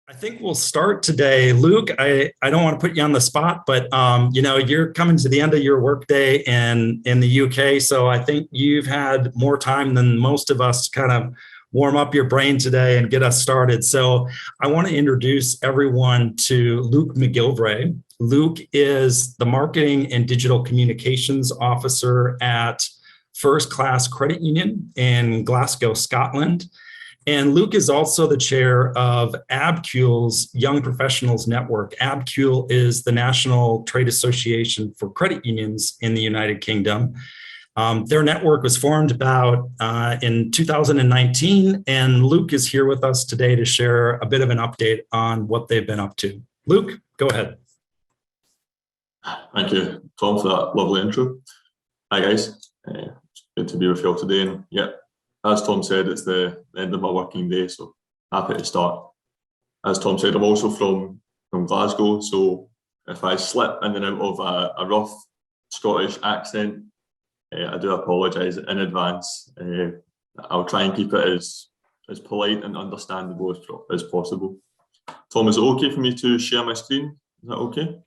I think we'll start today. Luke, I don't want to put you on the spot, but you're coming to the end of your workday in the UK. So I think you've had more time than most of us to kind of warm up your brain today and get us started. So I want to introduce everyone to Luke McGilvray. Luke is the Marketing and Digital Communications Officer at First Class Credit Union in Glasgow, Scotland. And Luke is also the chair of ABCUL's Young Professionals Network. ABCUL is the National Trade Association for Credit Unions in the United Kingdom. Their network was formed about in 2019, and Luke is here with us today to share a bit of an update on what they've been up to. Luke, go ahead. Thank you, Tom, for that lovely intro. Hi, guys. It's good to be with you all today. And yeah, as Tom said, it's the end of my working day, so happy to start. As Tom said, I'm also from Glasgow, so if I slip in and out of a rough Scottish accent, I do apologise in advance. I'll try and keep it as polite and understandable as possible. Tom, is it okay for me to share my screen? Is that okay?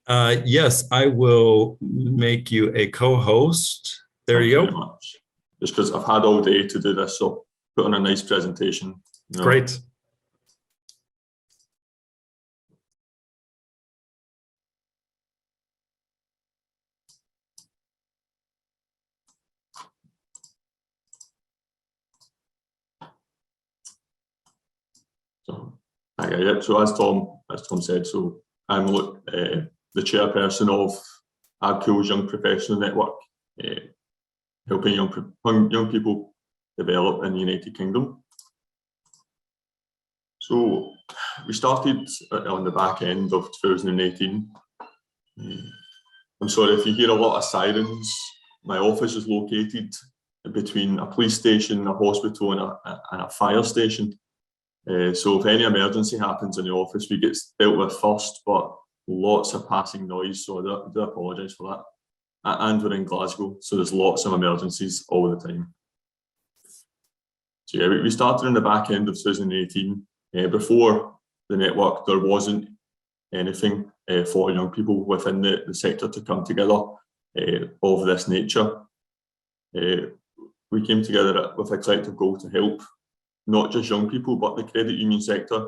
Yes, I will make you a co-host. There you go. Thank you very much. Just because I've had all day to do this, so put on a nice presentation. Great. So as Tom said, so I'm the chairperson of ABCUL's Young Professional Network, helping young people develop in the United Kingdom. So we started on the back end of 2018. I'm sorry if you hear a lot of sirens. My office is located between a police station, a hospital and a fire station. So if any emergency happens in the office, we get dealt with first, but lots of passing noise, so I do apologise for that. And we're in Glasgow, so there's lots of emergencies all the time. So yeah, we started in the back end of 2018. Before the network, there wasn't anything for young people within the sector to come together of this nature. We came together with a collective goal to help not just young people, but the credit union sector.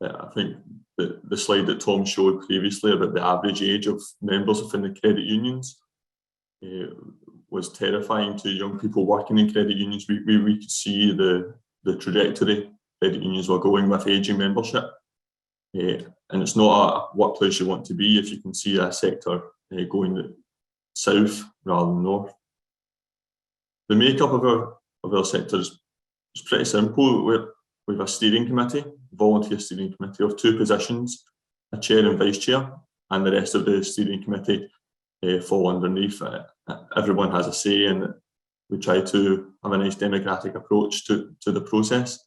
I think the slide that Tom showed previously about the average age of members within the credit unions was terrifying to young people working in credit unions. We could see the trajectory credit unions were going with ageing membership. And it's not a workplace you want to be if you can see a sector going south rather than north. The makeup of our sector is pretty simple. We have a steering committee, volunteer steering committee of 2 positions, a chair and vice chair, and the rest of the steering committee fall underneath. Everyone has a say, and we try to have a nice democratic approach to the process.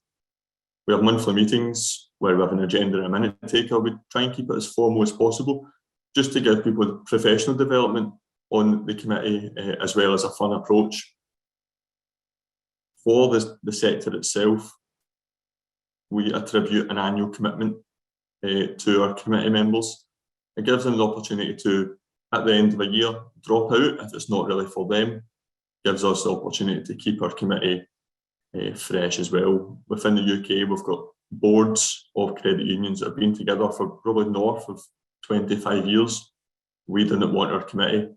We have monthly meetings where we have an agenda and a minute taker. We try and keep it as formal as possible, just to give people professional development on the committee, as well as a fun approach. For the sector itself, we attribute an annual commitment to our committee members. It gives them the opportunity to, at the end of a year, drop out if it's not really for them. It gives us the opportunity to keep our committee fresh as well. Within the UK, we've got boards of credit unions that have been together for probably north of 25 years. We didn't want our committee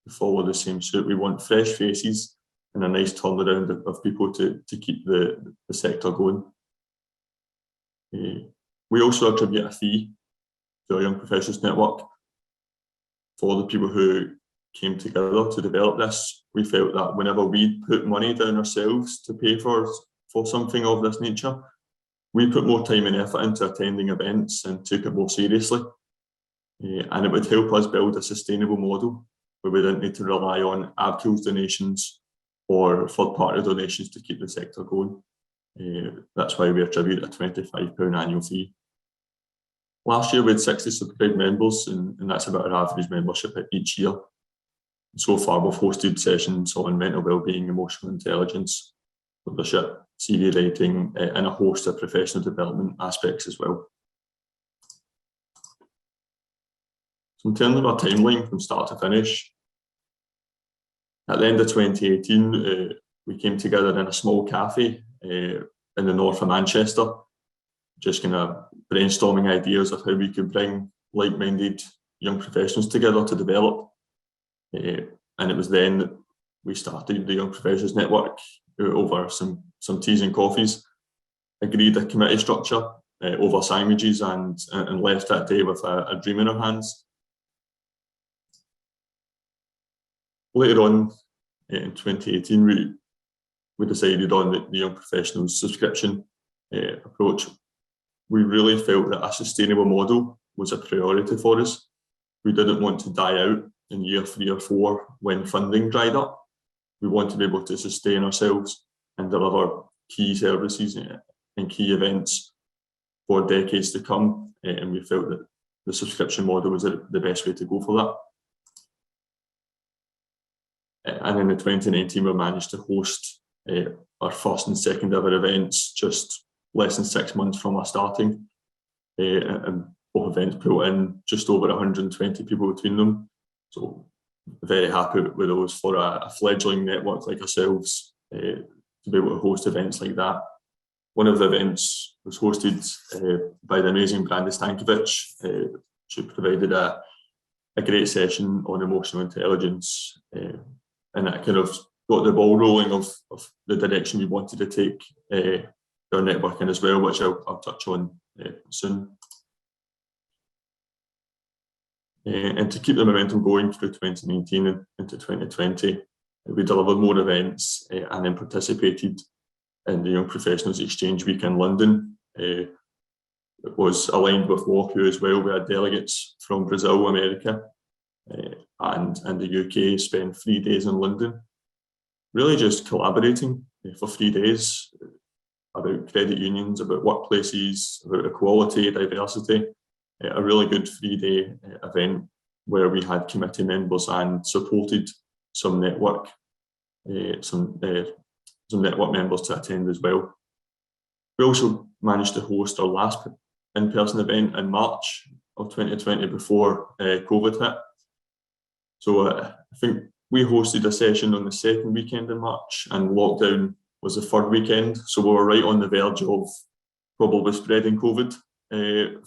to follow the same suit. We want fresh faces and a nice turnaround of people to keep the sector going. We also attribute a fee to our Young Professionals Network. For the people who came together to develop this, we felt that whenever we put money down ourselves to pay for something of this nature, we put more time and effort into attending events and took it more seriously. And it would help us build a sustainable model where we didn't need to rely on ABCUL's donations or third-party donations to keep the sector going. That's why we attribute a £25 annual fee. Last year we had 60 subscribed members, and that's about our average membership each year. So far we've hosted sessions on mental wellbeing, emotional intelligence, leadership, CV writing, and a host of professional development aspects as well. So in terms of our timeline from start to finish, at the end of 2018, we came together in a small cafe in the north of Manchester, just kind of brainstorming ideas of how we could bring like-minded young professionals together to develop. And it was then that we started the Young Professionals Network over some teas and coffees, agreed a committee structure over sandwiches, and left that day with a dream in our hands. Later on in 2018, we decided on the Young Professionals subscription approach. We really felt that a sustainable model was a priority for us. We didn't want to die out in year 3 or 4 when funding dried up. We wanted to be able to sustain ourselves and deliver key services and key events for decades to come. And we felt that the subscription model was the best way to go for that. And in 2019, we managed to host our first and second ever events just less than 6 months from our starting. And both events pulled in just over 120 people between them. So very happy with those for a fledgling network like ourselves to be able to host events like that. One of the events was hosted by the amazing Brandis Stankovic. She provided a great session on emotional intelligence, and that kind of got the ball rolling of the direction we wanted to take our networking as well, which I'll touch on soon. And to keep the momentum going through 2019 and into 2020, we delivered more events and then participated in the Young Professionals Exchange Week in London. It was aligned with WYCUP as well. We had delegates from Brazil, America, and the UK spent 3 days in London, really just collaborating for 3 days about credit unions, about workplaces, about equality, diversity. A really good 3-day event where we had committee members and supported some network members to attend as well. We also managed to host our last in-person event in March of 2020 before COVID hit. So I think we hosted a session on the second weekend in March, and lockdown was the third weekend. So we were right on the verge of probably spreading COVID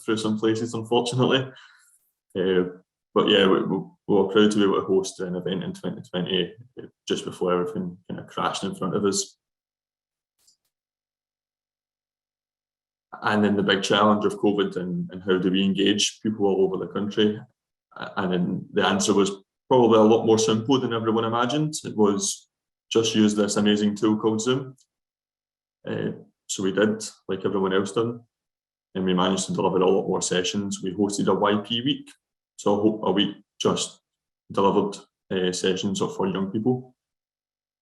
through some places, unfortunately. But yeah, we were proud to be able to host an event in 2020 just before everything kind of crashed in front of us. And then the big challenge of COVID and how do we engage people all over the country? And then the answer was probably a lot more simple than everyone imagined. It was just use this amazing tool called Zoom. So we did, like everyone else did. And we managed to deliver a lot more sessions. We hosted a YP week, so a week just delivered sessions for young people.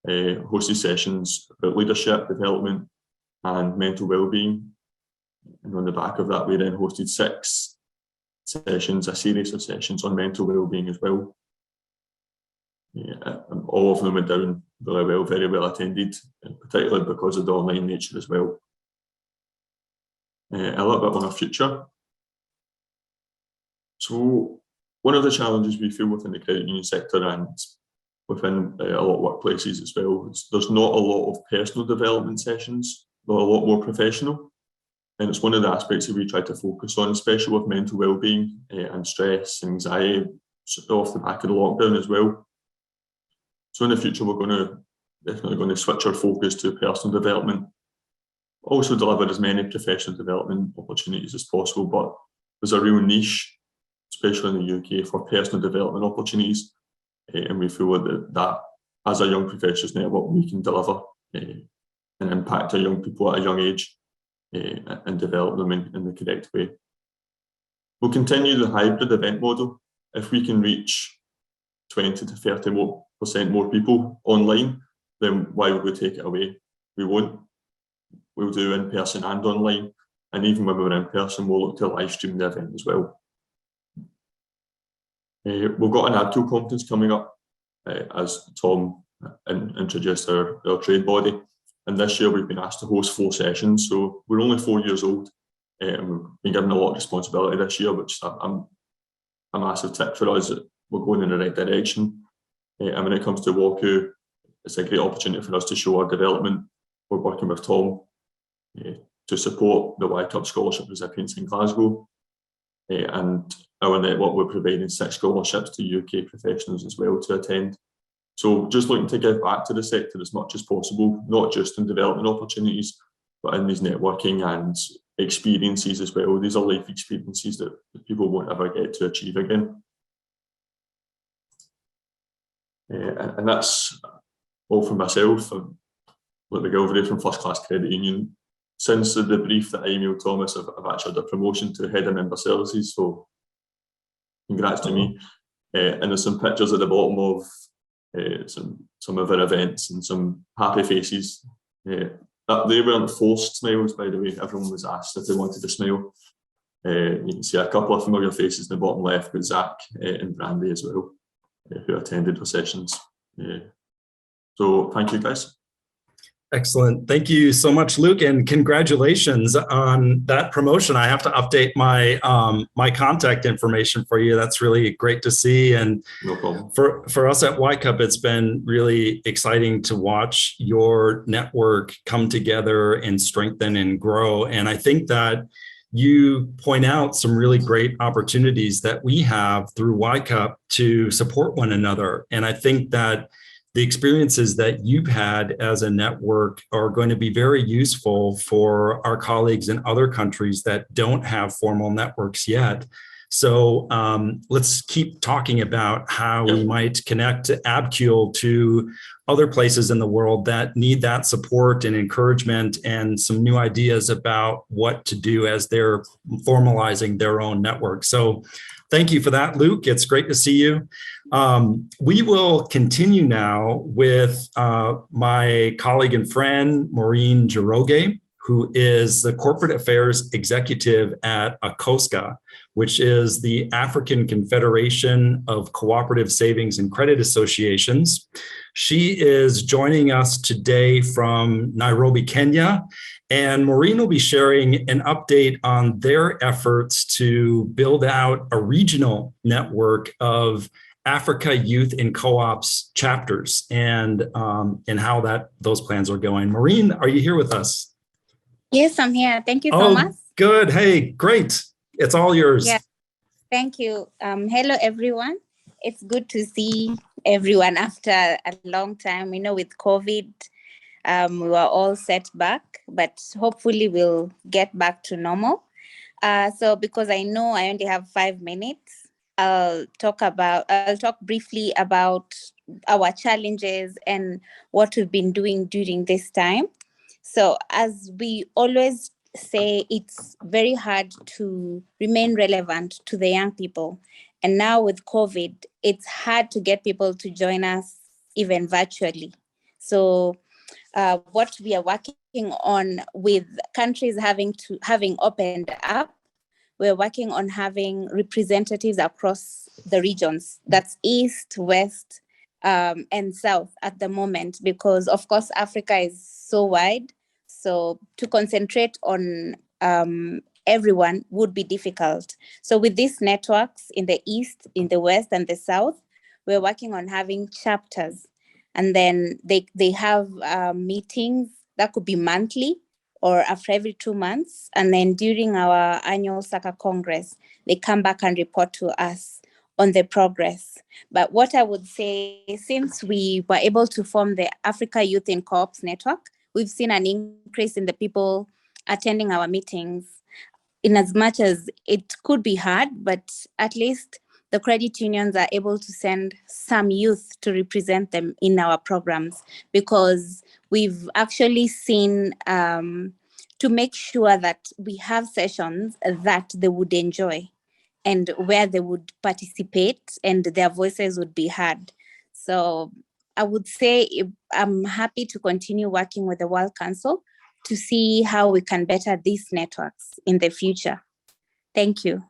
Hosted sessions about leadership, development, and mental well-being. And on the back of that, we then hosted 6 sessions, a series of sessions on mental well-being as well. And all of them went down really well, very well attended, particularly because of the online nature as well. A little bit on our future. So one of the challenges we feel within the credit union sector and within a lot of workplaces as well is there's not a lot of personal development sessions. They're a lot more professional. And it's one of the aspects that we try to focus on, especially with mental well-being and stress, anxiety, off the back of the lockdown as well. So in the future, we're definitely going to switch our focus to personal development. Also deliver as many professional development opportunities as possible, but there's a real niche, especially in the UK, for personal development opportunities. And we feel that as a young professionals network, we can deliver and impact our young people at a young age and develop them in the correct way. We'll continue the hybrid event model. If we can reach 20 to 30% more people online, then why would we take it away? We won't. We'll do in person and online, and even when we're in person, we'll look to live stream the event as well. We've got an ABCUL conference coming up, as Tom introduced our trade body, and this year we've been asked to host 4 sessions. So we're only 4 years old, and we've been given a lot of responsibility this year, which I'm a massive tick for us. We're going in the right direction. And when it comes to WYCUP, it's a great opportunity for us to show our development. We're working with Tom to support the WYCUP scholarship recipients in Glasgow. And our network, we're providing 6 scholarships to UK professionals as well to attend. So just looking to give back to the sector as much as possible, not just in development opportunities, but in these networking and experiences as well. These are life experiences that people won't ever get to achieve again. And that's all from myself. I'm McGilvray from First Class Credit Union. Since the brief that I emailed Thomas, I've actually had a promotion to Head of Member Services, so congrats to me. And there's some pictures at the bottom of some of our events and some happy faces. They weren't forced smiles, by the way. Everyone was asked if they wanted to smile. You can see a couple of familiar faces in the bottom left with Zach and Brandy as well, who attended our sessions. So thank you, guys. Excellent. Thank you so much, Luke, and congratulations on that promotion. I have to update my my contact information for you. That's really great to see. And no problem. For us at WYCUP, it's been really exciting to watch your network come together and strengthen and grow. And I think that you point out some really great opportunities that we have through WYCUP to support one another. And I think that the experiences that you've had as a network are going to be very useful for our colleagues in other countries that don't have formal networks yet. So let's keep talking about how we might connect ABCUL to other places in the world that need that support and encouragement and some new ideas about what to do as they're formalizing their own network. So thank you for that, Luke. It's great to see you. We will continue now with my colleague and friend, Maureen Njoroge, who is the Corporate Affairs Executive at ACCOSCA, which is the African Confederation of Cooperative Savings and Credit Associations. She is joining us today from Nairobi, Kenya, and Maureen will be sharing an update on their efforts to build out a regional network of Africa Youth and Co-ops chapters and how those plans are going. Maureen, are you here with us? Yes, I'm here. Thank you, Thomas. Good. Hey, great. It's all yours. Yeah, thank you. Hello, everyone. It's good to see everyone after a long time. We know with COVID, we were all set back, but hopefully we'll get back to normal. So because I know I only have 5 minutes, I'll talk briefly about our challenges and what we've been doing during this time. So as we always say, it's very hard to remain relevant to the young people. And now with COVID, it's hard to get people to join us even virtually. So what we are working on with countries having opened up, we're working on having representatives across the regions. That's East, West, and South at the moment, because of course, Africa is so wide. So to concentrate on everyone would be difficult. So with these networks in the East, in the West, and the South, we're working on having chapters. And then they have meetings that could be monthly or after every 2 months. And then during our annual SACA Congress, they come back and report to us on the progress. But what I would say, since we were able to form the Africa Youth in Co-ops Network, we've seen an increase in the people attending our meetings, in as much as it could be hard, but at least the credit unions are able to send some youth to represent them in our programs, because we've actually seen to make sure that we have sessions that they would enjoy and where they would participate and their voices would be heard. So I would say I'm happy to continue working with the World Council to see how we can better these networks in the future. Thank you.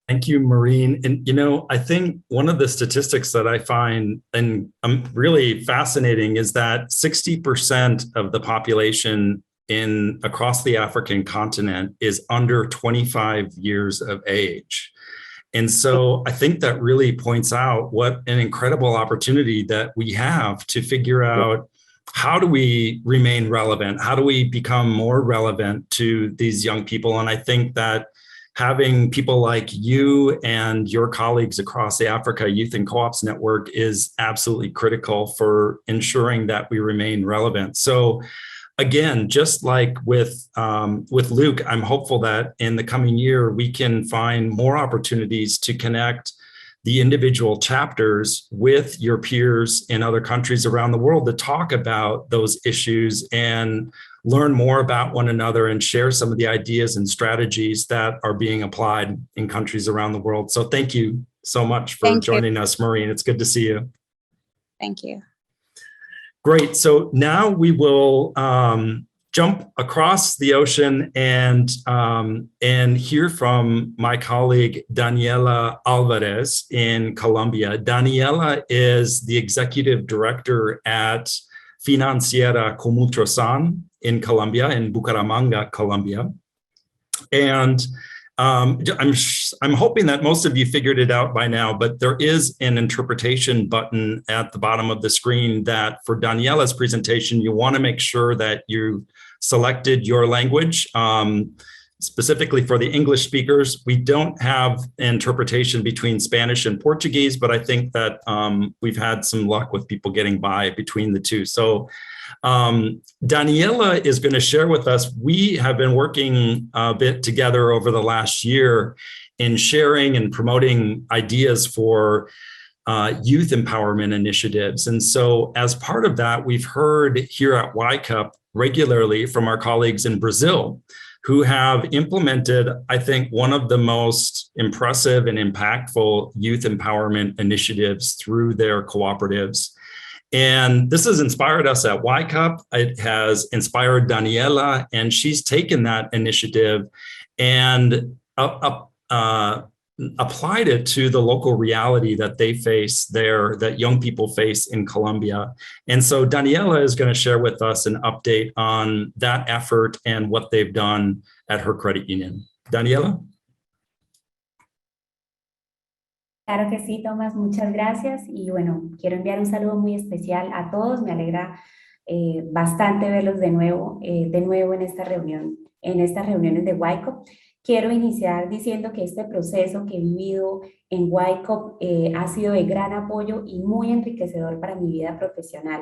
Thank you, Maureen. And, I think one of the statistics that I find and really fascinating is that 60% of the population across the African continent is under 25 years of age. And so I think that really points out what an incredible opportunity that we have to figure out, how do we remain relevant? How do we become more relevant to these young people? And I think that having people like you and your colleagues across the Africa Youth and Co-ops Network is absolutely critical for ensuring that we remain relevant. So again, just like with Luke, I'm hopeful that in the coming year, we can find more opportunities to connect the individual chapters with your peers in other countries around the world to talk about those issues and learn more about one another and share some of the ideas and strategies that are being applied in countries around the world. So thank you so much for joining us, Maureen. It's good to see you. Thank you. Great. So now we will jump across the ocean and hear from my colleague, Daniela Alvarez in Colombia. Daniela is the executive director at Financiera Comultrasan in Colombia, in Bucaramanga, Colombia. And I'm hoping that most of you figured it out by now, but there is an interpretation button at the bottom of the screen that for Daniela's presentation, you want to make sure that you selected your language. Specifically for the English speakers, we don't have interpretation between Spanish and Portuguese, but I think that we've had some luck with people getting by between the two. So Daniela is going to share with us, we have been working a bit together over the last year in sharing and promoting ideas for youth empowerment initiatives. And so as part of that, we've heard here at WYCUP regularly from our colleagues in Brazil, who have implemented, I think, one of the most impressive and impactful youth empowerment initiatives through their cooperatives. And this has inspired us at WYCUP. It has inspired Daniela, and she's taken that initiative and applied it to the local reality that they face there, that young people face in Colombia. And so Daniela is going to share with us an update on that effort and what they've done at her credit union. Daniela? Claro que sí, Tomás, muchas gracias. Y bueno, quiero enviar un saludo muy especial a todos. Me alegra bastante verlos de nuevo en esta reunión, en estas reuniones de WYCUP. Quiero iniciar diciendo que este proceso que he vivido en WYCUP ha sido de gran apoyo y muy enriquecedor para mi vida profesional,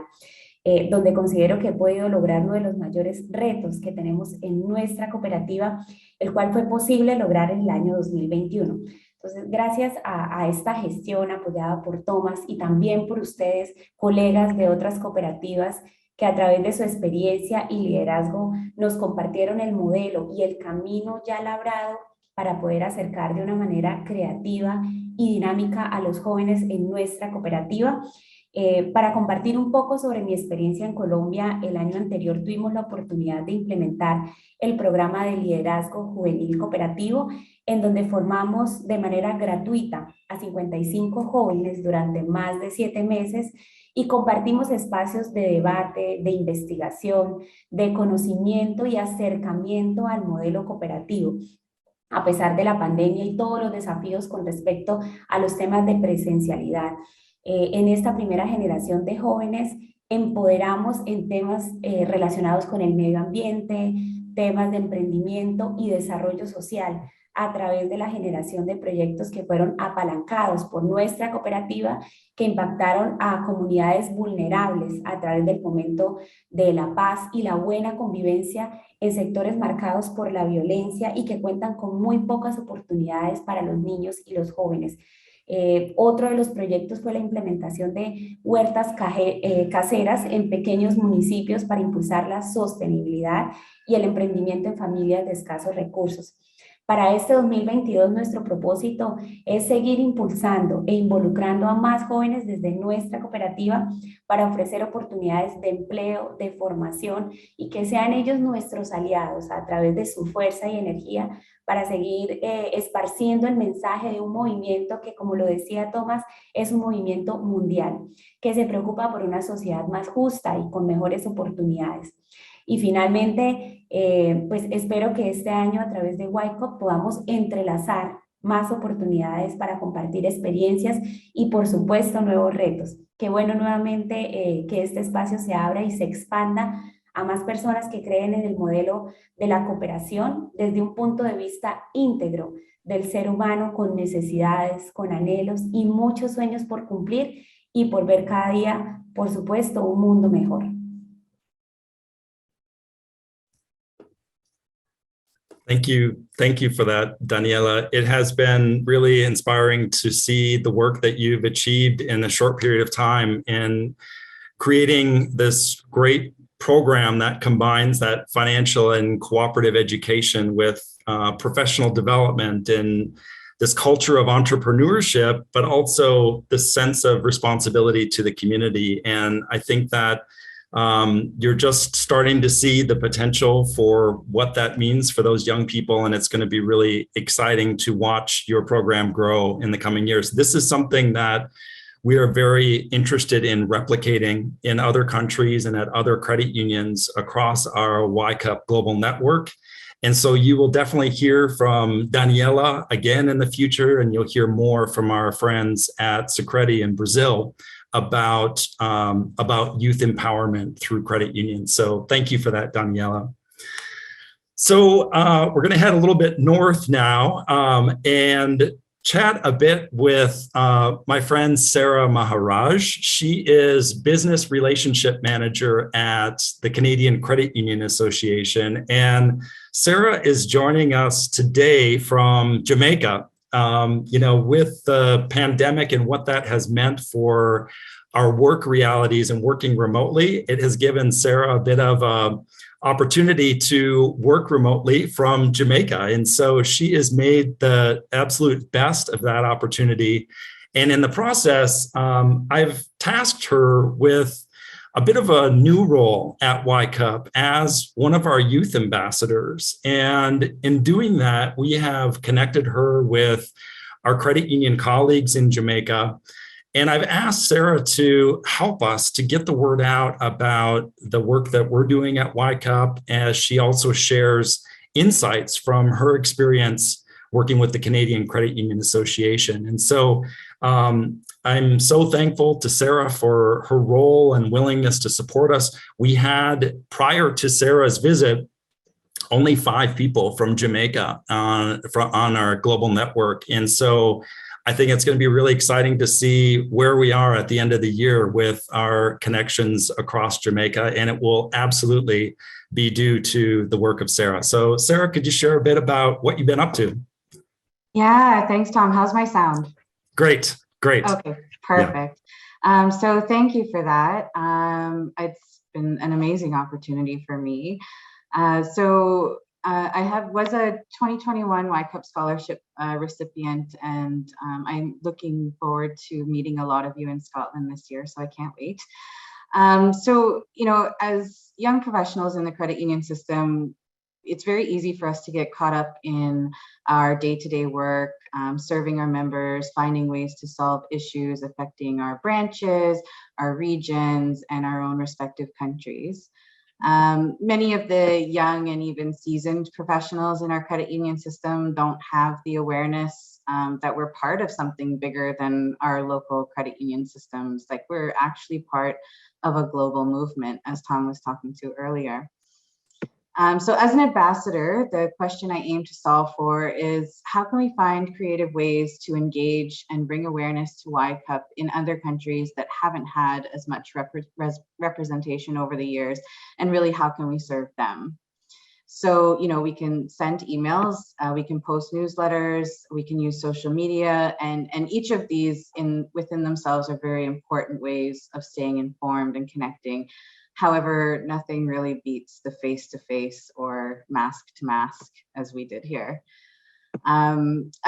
donde considero que he podido lograr uno de los mayores retos que tenemos en nuestra cooperativa, el cual fue posible lograr en el año 2021. Entonces, gracias a esta gestión apoyada por Tomás y también por ustedes, colegas de otras cooperativas, que a través de su experiencia y liderazgo nos compartieron el modelo y el camino ya labrado para poder acercar de una manera creativa y dinámica a los jóvenes en nuestra cooperativa. Para compartir un poco sobre mi experiencia en Colombia, el año anterior tuvimos la oportunidad de implementar el programa de liderazgo juvenil cooperativo, en donde formamos de manera gratuita a 55 jóvenes durante más de 7 meses y compartimos espacios de debate, de investigación, de conocimiento y acercamiento al modelo cooperativo, a pesar de la pandemia y todos los desafíos con respecto a los temas de presencialidad. En esta primera generación de jóvenes empoderamos en temas relacionados con el medio ambiente, temas de emprendimiento y desarrollo social a través de la generación de proyectos que fueron apalancados por nuestra cooperativa, que impactaron a comunidades vulnerables a través del fomento de la paz y la buena convivencia en sectores marcados por la violencia y que cuentan con muy pocas oportunidades para los niños y los jóvenes. Otro de los proyectos fue la implementación de huertas caseras en pequeños municipios para impulsar la sostenibilidad y el emprendimiento en familias de escasos recursos. Para este 2022, nuestro propósito es seguir impulsando e involucrando a más jóvenes desde nuestra cooperativa para ofrecer oportunidades de empleo, de formación y que sean ellos nuestros aliados a través de su fuerza y energía para seguir esparciendo el mensaje de un movimiento que, como lo decía Tomás, es un movimiento mundial que se preocupa por una sociedad más justa y con mejores oportunidades. Y finalmente, pues espero que este año a través de WYCUP podamos entrelazar más oportunidades para compartir experiencias y por supuesto nuevos retos. Qué bueno nuevamente que este espacio se abra y se expanda a más personas que creen en el modelo de la cooperación desde un punto de vista íntegro del ser humano con necesidades, con anhelos y muchos sueños por cumplir y por ver cada día, por supuesto, un mundo mejor. Thank you for that, Daniela. It has been really inspiring to see the work that you've achieved in a short period of time in creating this great program that combines that financial and cooperative education with professional development and this culture of entrepreneurship, but also the sense of responsibility to the community. And I think that you're just starting to see the potential for what that means for those young people. And it's going to be really exciting to watch your program grow in the coming years. This is something that we are very interested in replicating in other countries and at other credit unions across our WYCUP global network. And so you will definitely hear from Daniela again in the future, and you'll hear more from our friends at Sicredi in Brazil about youth empowerment through credit unions. So thank you for that, Daniela. So we're going to head a little bit north now and chat a bit with my friend Sara Maharajh. She is business relationship manager at the Canadian Credit Union Association. And Sara is joining us today from Jamaica. With the pandemic and what that has meant for our work realities and working remotely, it has given Sara a bit of an opportunity to work remotely from Jamaica. And so she has made the absolute best of that opportunity. And in the process, I've tasked her with a bit of a new role at WYCUP as one of our youth ambassadors. And in doing that, we have connected her with our credit union colleagues in Jamaica. And I've asked Sara to help us to get the word out about the work that we're doing at WYCUP, as she also shares insights from her experience working with the Canadian Credit Union Association. And so I'm so thankful to Sara for her role and willingness to support us. We had, prior to Sara's visit, only 5 people from Jamaica on our global network. And so I think it's going to be really exciting to see where we are at the end of the year with our connections across Jamaica. And it will absolutely be due to the work of Sara. So Sara, could you share a bit about what you've been up to? Yeah, thanks, Tom. How's my sound? Great. Okay, perfect. Yeah. So thank you for that. It's been an amazing opportunity for me. I was a 2021 WYCUP scholarship recipient, and I'm looking forward to meeting a lot of you in Scotland this year, so I can't wait. As young professionals in the credit union system, it's very easy for us to get caught up in our day-to-day work, serving our members, finding ways to solve issues affecting our branches, our regions, and our own respective countries. Many of the young and even seasoned professionals in our credit union system don't have the awareness that we're part of something bigger than our local credit union systems. Like, we're actually part of a global movement, as Tom was talking to earlier. So as an ambassador, the question I aim to solve for is, how can we find creative ways to engage and bring awareness to WYCUP in other countries that haven't had as much representation over the years, and really how can we serve them? So, we can send emails, we can post newsletters, we can use social media, and each of these within themselves are very important ways of staying informed and connecting. However, nothing really beats the face-to-face or mask-to-mask as we did here. I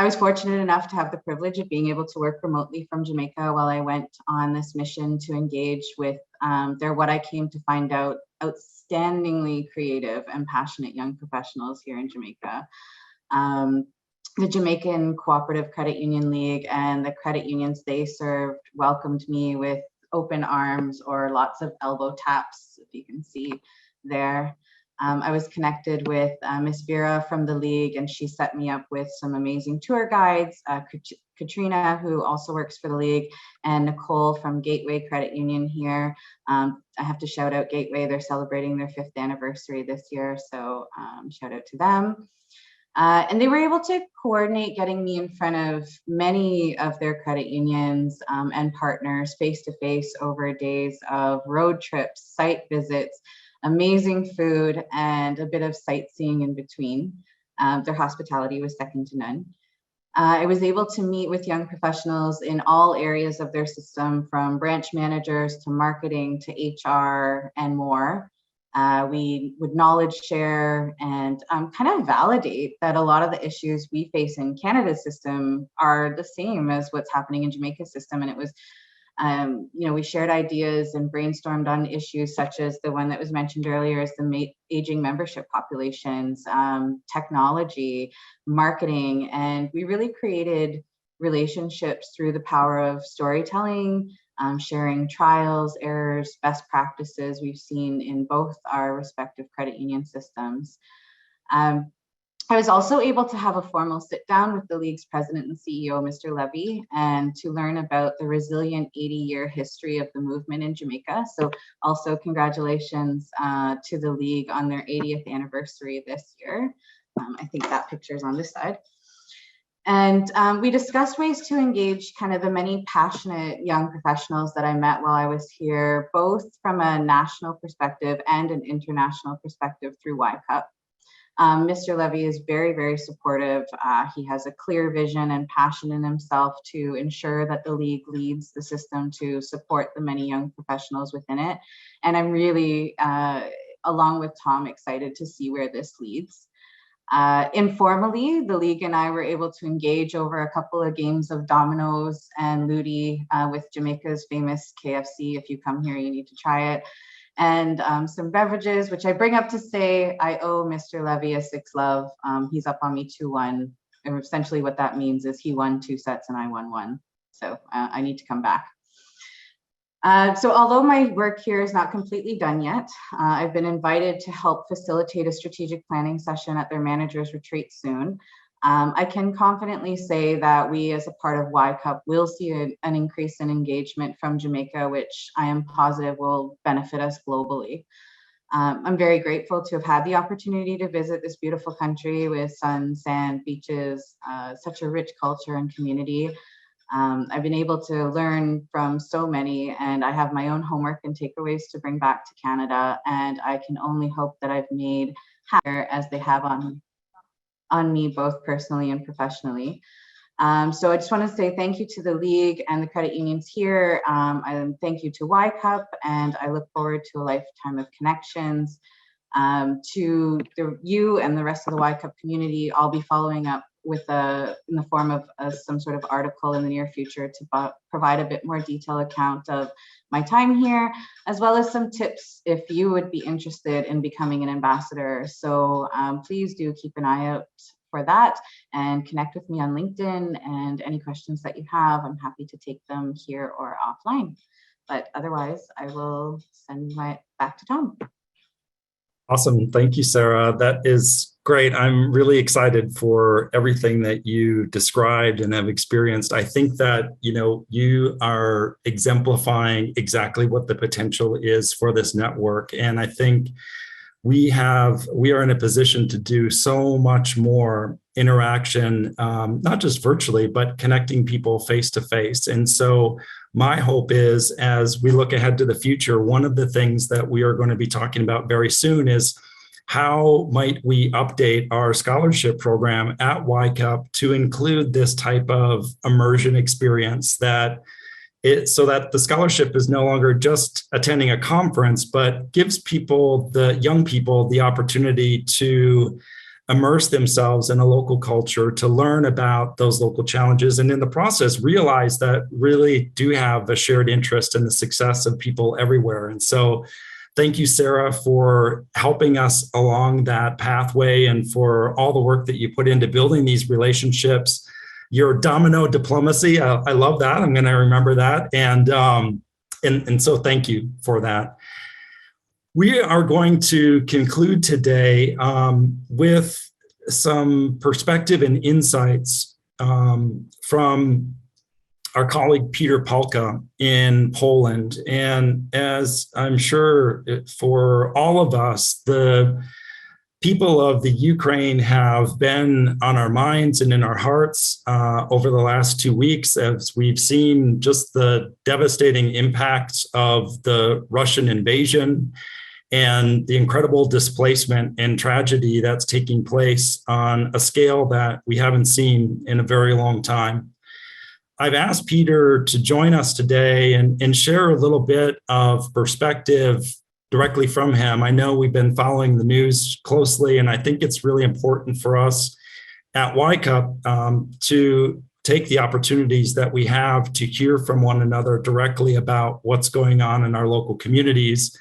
was fortunate enough to have the privilege of being able to work remotely from Jamaica while I went on this mission to engage with what I came to find out, outstandingly creative and passionate young professionals here in Jamaica. The Jamaican Cooperative Credit Union League and the credit unions they served welcomed me with open arms, or lots of elbow taps, if you can see there. I was connected with Miss Vera from the league, and she set me up with some amazing tour guides, Katrina, who also works for the league, and Nicole from Gateway Credit Union here. I have to shout out Gateway. They're celebrating their 5th anniversary this year, so shout out to them. And they were able to coordinate getting me in front of many of their credit unions and partners face-to-face over days of road trips, site visits, amazing food, and a bit of sightseeing in between. Their hospitality was second to none. I was able to meet with young professionals in all areas of their system, from branch managers to marketing to HR and more. We would knowledge share and kind of validate that a lot of the issues we face in Canada's system are the same as what's happening in Jamaica's system. And it was, we shared ideas and brainstormed on issues such as the one that was mentioned earlier, is the aging membership populations, technology, marketing, and we really created relationships through the power of storytelling, sharing trials, errors, best practices we've seen in both our respective credit union systems. I was also able to have a formal sit down with the league's president and CEO, Mr. Levy, and to learn about the resilient 80-year history of the movement in Jamaica. So also congratulations to the league on their 80th anniversary this year. I think that picture is on this side. And we discussed ways to engage kind of the many passionate young professionals that I met while I was here, both from a national perspective and an international perspective through WYCUP. Mr. Levy is very, very supportive. He has a clear vision and passion in himself to ensure that the league leads the system to support the many young professionals within it. And I'm really, along with Tom, excited to see where this leads. Informally, the league and I were able to engage over a couple of games of dominoes and ludi with Jamaica's famous KFC. If you come here, you need to try it. And some beverages, which I bring up to say I owe Mr. Levy a 6 love. He's up on me 2-1. And essentially what that means is he won 2 sets and I won 1. So I need to come back. So although my work here is not completely done yet, I've been invited to help facilitate a strategic planning session at their managers retreat soon. I can confidently say that we as a part of WYCUP will see an increase in engagement from Jamaica, which I am positive will benefit us globally. I'm very grateful to have had the opportunity to visit this beautiful country with sun, sand, beaches, such a rich culture and community. I've been able to learn from so many, and I have my own homework and takeaways to bring back to Canada, and I can only hope that I've made happier as they have on me, both personally and professionally. So I just want to say thank you to the league and the credit unions here. And thank you to WYCUP, and I look forward to a lifetime of connections. To you and the rest of the WYCUP community, I'll be following up with in the form of some sort of article in the near future to provide a bit more detailed account of my time here, as well as some tips if you would be interested in becoming an ambassador. So please do keep an eye out for that and connect with me on LinkedIn, and any questions that you have, I'm happy to take them here or offline. But otherwise, I will send back to Tom. Awesome. Thank you, Sarah. That is great. I'm really excited for everything that you described and have experienced. I think that, you are exemplifying exactly what the potential is for this network. And I think we are in a position to do so much more interaction, not just virtually, but connecting people face to face. And so my hope is, as we look ahead to the future, one of the things that we are going to be talking about very soon is how might we update our scholarship program at WYCUP to include this type of immersion experience, so that the scholarship is no longer just attending a conference, but gives the young people, the opportunity to immerse themselves in a local culture, to learn about those local challenges, and in the process realize that really do have a shared interest in the success of people everywhere. And so thank you, Sarah, for helping us along that pathway and for all the work that you put into building these relationships. Your domino diplomacy, I love that. I'm going to remember that. And so thank you for that. We are going to conclude today with some perspective and insights from our colleague Peter Palka in Poland. And as I'm sure for all of us, the people of the Ukraine have been on our minds and in our hearts over the last 2 weeks, as we've seen just the devastating impacts of the Russian invasion and the incredible displacement and tragedy that's taking place on a scale that we haven't seen in a very long time. I've asked Peter to join us today and share a little bit of perspective directly from him. I know we've been following the news closely, and I think it's really important for us at WYCUP to take the opportunities that we have to hear from one another directly about what's going on in our local communities,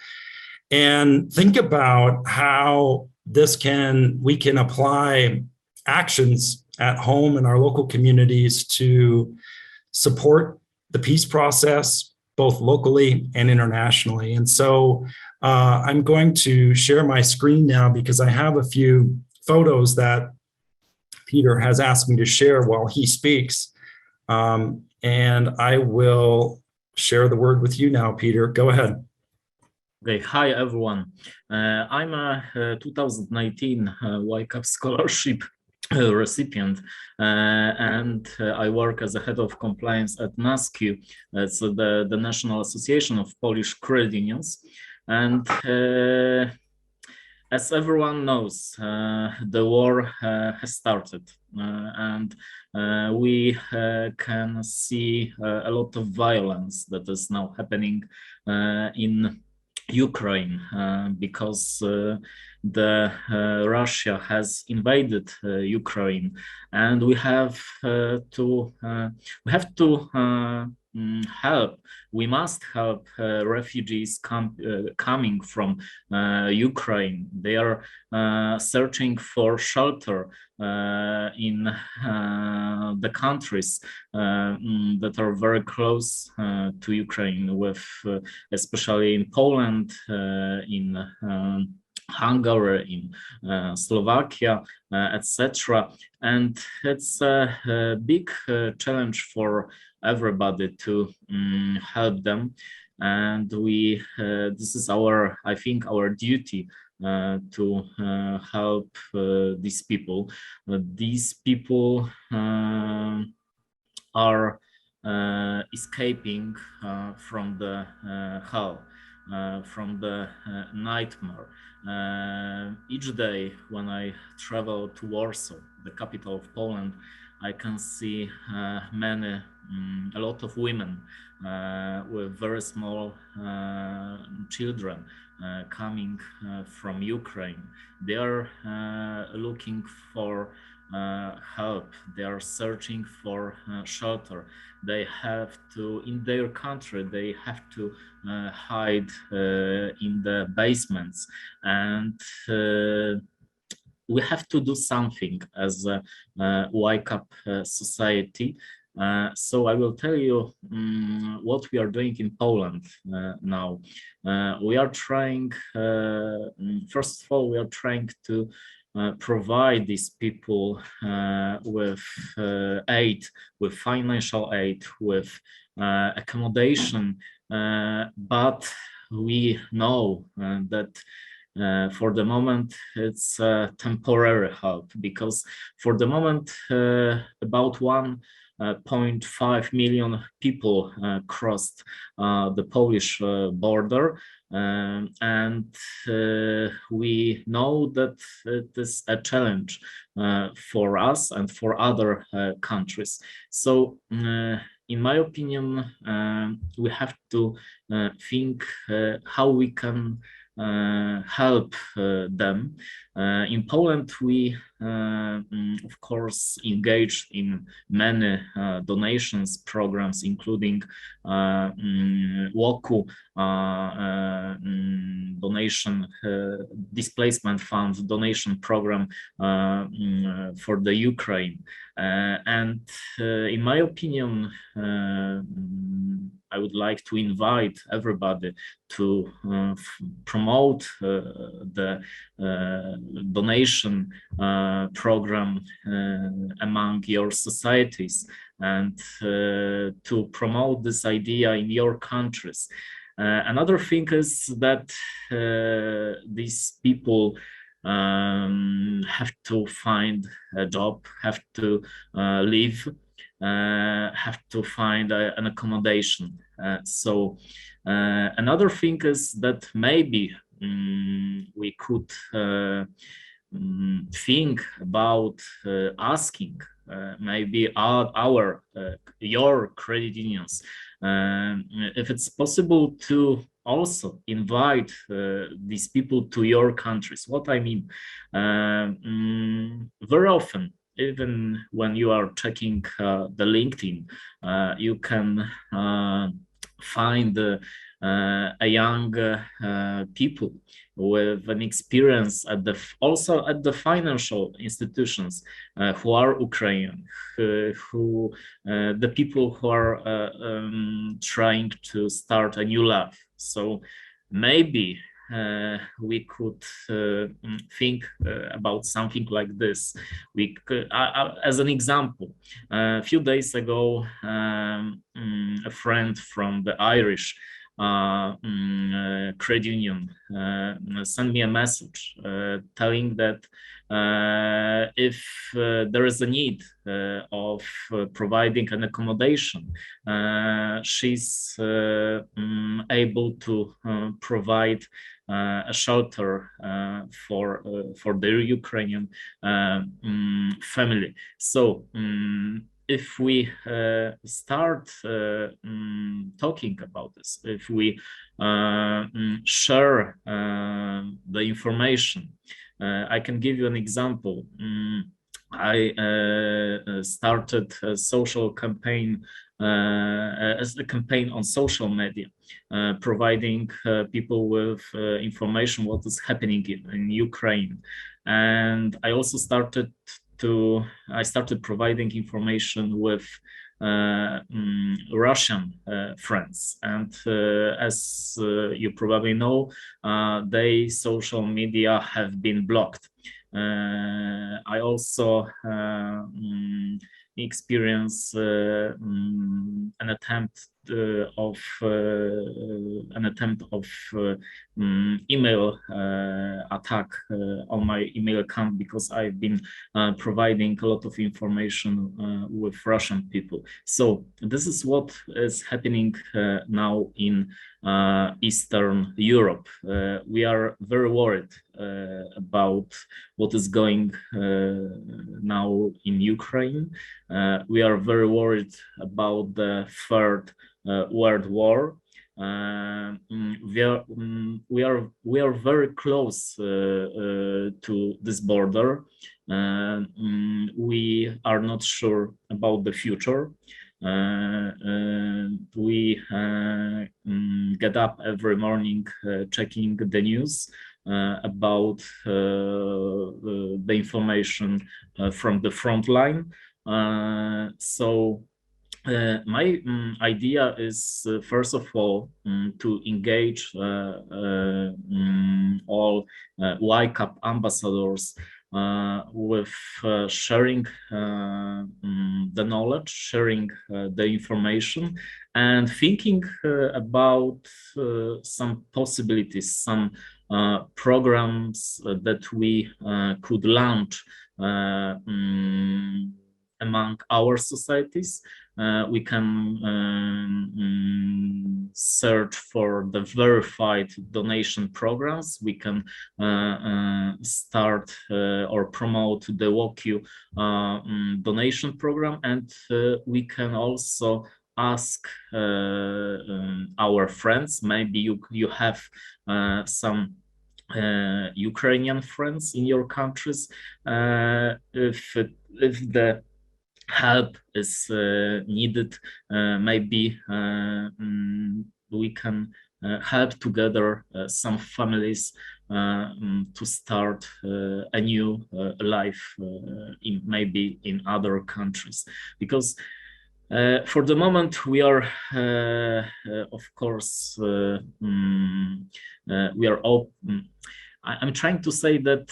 and think about how we can apply actions at home in our local communities to support the peace process, both locally and internationally. And so I'm going to share my screen now because I have a few photos that Peter has asked me to share while he speaks. And I will share the word with you now, Peter. Go ahead. Okay, hi everyone. I'm a 2019 WYCUP scholarship recipient, and I work as a head of compliance at NASCU. It's the National Association of Polish Credit Unions. And as everyone knows, the war has started, and we can see a lot of violence that is now happening in Ukraine because Russia has invaded Ukraine, and we have to help. We must help refugees coming from Ukraine. They are searching for shelter in the countries that are very close to Ukraine, with especially in Poland, in Hungary, in Slovakia, etc. And it's a big challenge for everybody to help them. And this is I think our duty to help these people. These people are escaping from the hell, from the nightmare. Each day when I travel to Warsaw, the capital of Poland, I can see a lot of women with very small children coming from Ukraine. They are looking for help. They are searching for shelter. They have to, in their country, they have to hide in the basements, and we have to do something as a WYCUP society. So I will tell you what we are doing in Poland now. We are trying, first of all, we are trying to provide these people with aid, with financial aid, with accommodation, but we know that for the moment it's temporary help, because for the moment about 1.5 million people crossed the Polish border, and we know that it is a challenge for us and for other countries. So in my opinion, we have to think how we can help them. In Poland, we of course, engaged in many donations programs, including WYCUP donation displacement fund donation program for the Ukraine. And in my opinion, I would like to invite everybody to promote the donation program among your societies, and to promote this idea in your countries. Another thing is that these people have to find a job, have to live, have to find an accommodation. So another thing is that maybe we could think about asking maybe your credit unions if it's possible to also invite these people to your countries. What I mean, very often, even when you are checking the LinkedIn, you can find a young people with an experience at also at the financial institutions who are Ukrainian, who the people who are trying to start a new life. So maybe we could think about something like this. We could, as an example, a few days ago, a friend from the Irish credit union sent me a message telling that if there is a need of providing an accommodation, she's able to provide a shelter for their Ukrainian family. So if we start talking about this, if we share the information, I can give you an example. I started a social campaign, as a campaign on social media, providing people with information what is happening in Ukraine. And I also started providing information with Russian friends, and as you probably know, their social media have been blocked. I also experience an attempt of email attack on my email account, because I've been providing a lot of information with Russian people. So this is what is happening now in Eastern Europe. We are very worried about what is going now in Ukraine. We are very worried about the Third World War. We are very close to this border. We are not sure about the future. We get up every morning checking the news about the information from the front line. So my idea is, first of all, to engage all WYCUP ambassadors with sharing the knowledge, sharing the information, and thinking about some possibilities, some programs that we could launch among our societies. We can search for the verified donation programs. We can start or promote the WYCUP donation program, and we can also ask our friends. Maybe you have some Ukrainian friends in your countries. If the help is needed, maybe we can help together some families to start a new life maybe in other countries, because for the moment we are of course we are open. I'm trying to say that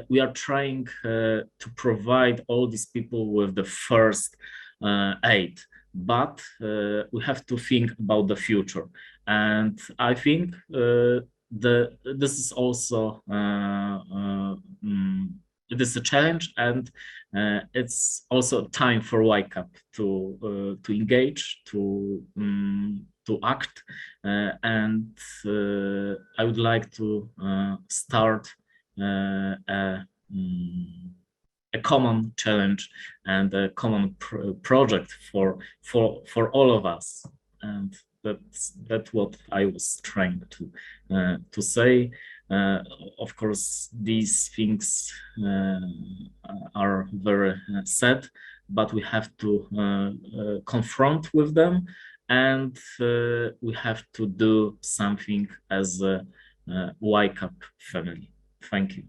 we are trying to provide all these people with the first aid, but we have to think about the future. And I think this is also it is a challenge, and it's also time for WYCUP to engage, to act, and I would like to start a common challenge and a common project for all of us, and that's what I was trying to say. Of course, these things are very sad, but we have to confront with them, and we have to do something as a WYCUP family. Thank you.